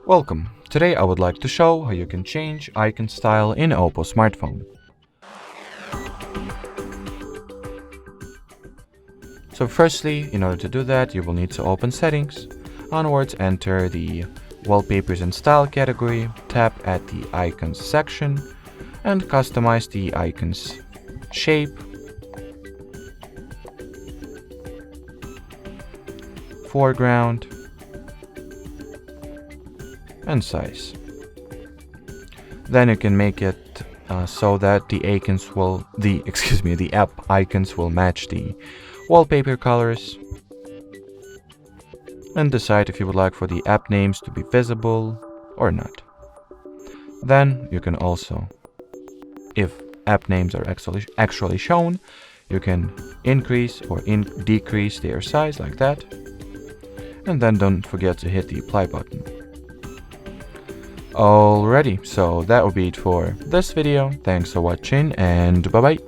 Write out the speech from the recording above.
Welcome. Today I would like to show how you can change icon style in OPPO smartphone. So firstly, in order to do that, you will need to open Settings. Onwards, enter the Wallpapers and Style category, tap at the Icons section, and customize the icon's shape, foreground, and size. Then you can make it so that the app icons will match the wallpaper colors, and decide if you would like for the app names to be visible or not. Then you can also, if app names are actually shown, you can increase or decrease their size like that, and then don't forget to hit the apply button. Alrighty, so that will be it for this video. Thanks for watching and bye bye.